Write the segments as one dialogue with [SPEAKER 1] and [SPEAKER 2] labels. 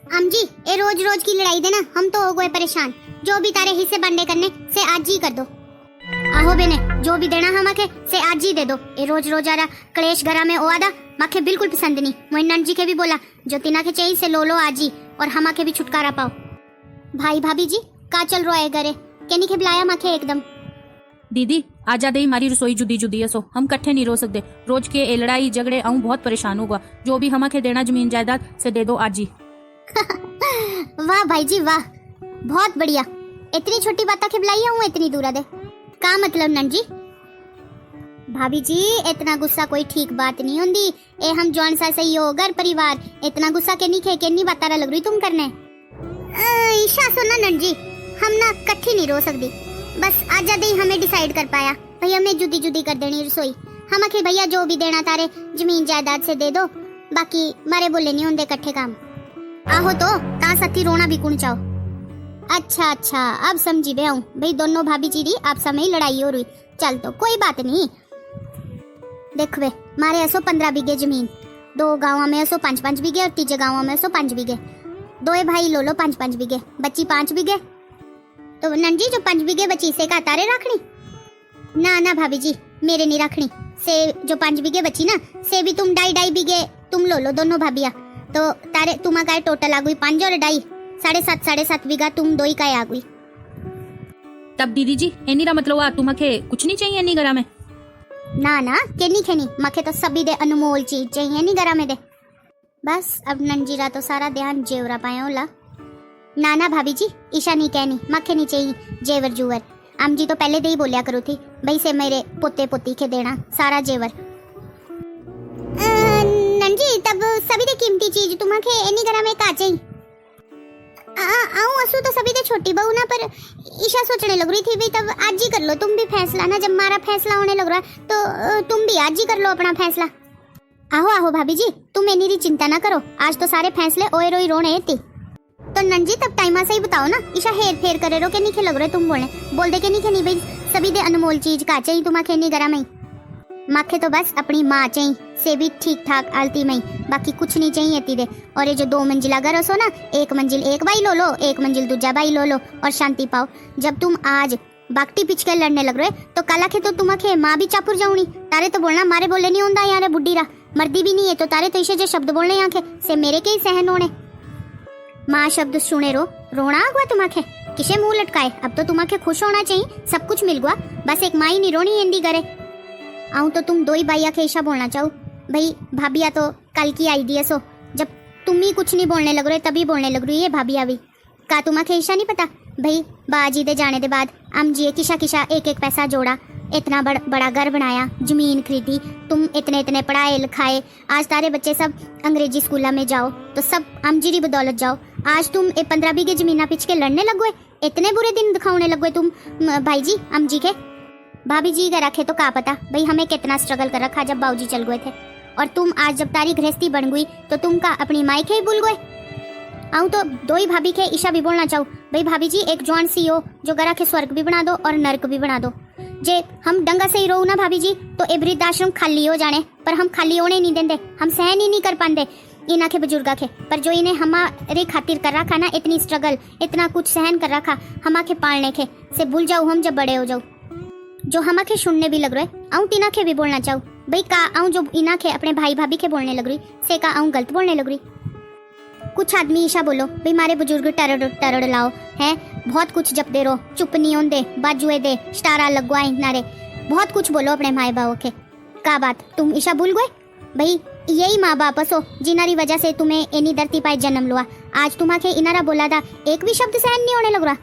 [SPEAKER 1] आम जी ये रोज रोज की लड़ाई देना हम तो हो गए परेशान। जो भी तारे हिस्से बांटे करने से आज ही कर दो। आहो बेने जो भी देना हमाके से आज ही दे दो। ये रोज रोज आ रहा क्लेश घरा में ओआदा माखे बिल्कुल पसंद नहीं। मोइन नंद जी के भी बोला जो तिना के चाहिए से लो लो आज ही और हमाके भी छुटकारा पाओ। भाई भाभी जी का चल रहा है घरे केनी के बुलाया माखे एकदम।
[SPEAKER 2] दीदी आजा दे हमारी रसोई जुदी जुदी है सो हम कट्ठे नहीं रो सकते। रोज के ए लड़ाई झगड़े आऊं बहुत परेशान होगा। जो भी हमाके देना जमीन जायदाद से दे दो आज ही।
[SPEAKER 1] वाह भाई जी वाह बहुत बढ़िया। इतनी छोटी बात के बुलाई हूँ इतनी दूर दे का मतलब नंद जी। भाभी जी इतना गुस्सा कोई ठीक बात नहीं होंगी। ए हम जौन सा सही हो घर परिवार इतना गुस्सा के नहीं खे के नहीं बात लग रही तुम करने। ईशा सुना नंद जी हम ना कट्ठी नहीं रो सकती। बस आज दे हमें डिसाइड कर पाया भाई हमें जुदी जुदी कर देनी रसोई। हम आखे भैया जो भी देना तारे जमीन जायदाद से दे दो बाकी मारे बोले नहीं होंगे कट्ठे काम। आहो तो ता सती रोना भी कुण चाहो। अच्छा अच्छा अब समझी बे हूँ भाई दोनों भाभी जी आप समय लड़ाई हो रही। चल तो कोई बात नहीं। देख वे मारे 115 बीघे जमीन 2 गाँव में 5-5 बीघे और तीजे गाँव में 5 बीघे। 2 भाई लो लो 5-5 बीघे बच्ची 5 बीघे। तो नंजी जो 5 बीघे बची से का तारे रखनी। ना ना भाभी जी मेरे नहीं रखनी से जो 5 बीघे बची ना से भी तुम 2.5 बीघे तुम लो लो दोनों भाभिया। तो तारे तुम का टोटल आ गई 5 और 2.5 7.5 बीघा तुम 2 का आ गई।
[SPEAKER 2] तब दीदी जी एनीरा मतलब आ तुम्हें कुछ नहीं चाहिए नहीं घरा में।
[SPEAKER 1] ना ना केनी खेनी मखे तो सभी दे अनमोल चीज चाहिए नहीं घरा में दे। बस अब नंजीरा तो सारा ध्यान जेवरा पाया होला। ना ना भाभी जी ईशा नहीं कहनी मखे नहीं चाहिए जेवर जुवर। आम जी तो पहले दे ही बोलिया करो थी भाई से मेरे पोते पोती के देना सारा जेवर। नंजी तब सभी दे कीमती चीज तुम्हें एनी घरा में का चाहिए। आऊं असू तो सभी दे छोटी बहू ना पर ईशा सोचने लग रही थी भाई तब आज ही कर लो तुम भी फैसला ना। जब हमारा फैसला होने लग रहा तो तुम भी आज ही कर लो अपना फैसला। आहो आहो भाभी जी तुम मेरी चिंता ना करो आज तो सारे फैसले ओए रोई रोने थी। तो नंजी तब टाइमा से ही बताओ ना ईशा हेर फेर करे रो के नहीं लग रहे तुम बोलने बोल दे के नहीं भाई सभी दे अनमोल चीज का चाहिए तुम्हें नहीं करा मैं माखे तो बस अपनी माँ चाहिए से भी ठीक ठाक आलती मई बाकी कुछ नहीं चाहिए तीदे। और ये जो 2 मंजिला घर हो ना 1 मंजिल एक भाई लो लो 1 मंजिल दूजा भाई लो लो और शांति पाओ। जब तुम आज बागटी पिच के लड़ने लग रहे तो कल के तो तुम्हें माँ भी चापुर जाऊनी तारे तो बोलना मारे बोले नहीं होंदा यार बुढ़ी रा मर्दी भी नहीं है तो तारे तो इसे जो शब्द बोलने आंखे से मेरे के ही सहन होने। माँ शब्द सुने रोना आ गया तुम्हें किसे मुंह लटकाए। अब तो तुम्हें खुश होना चाहिए सब कुछ मिल गया बस एक माँ ही नहीं रोनी हिंदी करे। आऊं तो तुम 2 ही भाइया के ईशा बोलना चाहो भाई भाभिया तो कल की आई दी है सो जब तुम ही कुछ नहीं बोलने लग रहे तभी बोलने लग रही है भाभिया भी का तुम्हें ईशा नहीं पता भाई बाजी दे जाने के बाद हम जी किशा किशा एक पैसा जोड़ा इतना बड़ा घर बनाया जमीन खरीदी तुम इतने पढ़ाए लिखाए आज तारे बच्चे सब अंग्रेजी स्कूल में जाओ तो सब हम जी बदौलत जाओ। आज तुम 15 बीघे जमीना पिच के लड़ने लग गए इतने बुरे दिन दिखाने लग गए तुम भाई जी हम जी के। भाभी जी का रखे तो का पता भाई हमें कितना स्ट्रगल कर रखा जब बाबूजी चल गए थे और तुम आज जब तारी गृहस्थी बन गई तो तुम का अपनी माई के ही भूल गए। आऊं तो 2 ही भाभी के ईशा भी बोलना चाहूँ भाई भाभी जी एक जॉन सी हो जो गरा के स्वर्ग भी बना दो और नर्क भी बना दो। जे हम डंगा से ही रो ना भाभी जी तो ए वृद्धाश्रम खाली हो जाने पर हम खाली होने नहीं देंगे हम सहन ही नहीं कर पाते इना के बुजुर्गा के। पर जो इन्हें हमारे खातिर कर रखा ना इतनी स्ट्रगल इतना कुछ सहन कर रखा हमा के पालने के से भूल जाओ हम जब बड़े हो जाओ जो हमा के सुनने भी लग रहे। आऊं तीना के भी बोलना चाहूँ भाई का आऊं जो इना के अपने भाई भाभी के बोलने लग रही से का आऊं गलत बोलने लग रही। कुछ आदमी ईशा बोलो भाई मारे बुजुर्ग टरड़ लाओ है बहुत कुछ जप दे रो चुप नहीं होंदे बाजुए दे स्टारा लगवाए नारे बहुत कुछ बोलो अपने माए बाबू के का बात तुम ईशा भूल गए भाई यही माँ बाप हो जिनारी वजह से तुम्हें एनी धरती पाए जन्म लुआ। आज तुम्हारे इनारा बोला था एक भी शब्द सहन नहीं होने लग रहा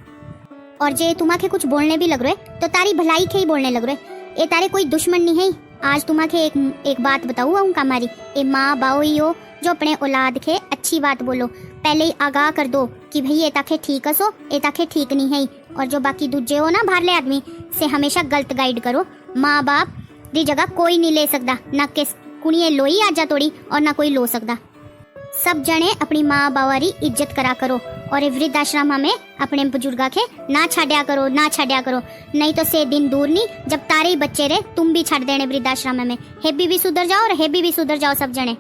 [SPEAKER 1] और जे तुम्हारे कुछ बोलने भी लग रहे तो तारी भलाई के ही बोलने लग रहे ये तारे कोई दुश्मन नहीं है। आज तुम्हारे एक बात बताऊँ हूँ हमारी ए माँ बाओ ही हो जो अपने औलाद के अच्छी बात बोलो पहले ही आगाह कर दो कि भाई ये ताके ठीक हसो ये ताके ठीक नहीं है। और जो बाकी दूजे हो ना बाहरले आदमी से हमेशा गलत गाइड करो। माँ बाप की जगह कोई नहीं ले सकता ना के कुड़िए लोई आजा तोड़ी और ना कोई लो सकता। सब जने अपनी माँ बावारी इज्जत करा करो और वृद्धाश्रम में अपने बुजुर्गा के ना छाड़िया करो नहीं तो से दिन दूर नहीं जब तारे बच्चे रहे तुम भी छाड़ देने वृद्धाश्रम में। हेबी भी सुधर जाओ और हेबी भी सुधर जाओ सब जने।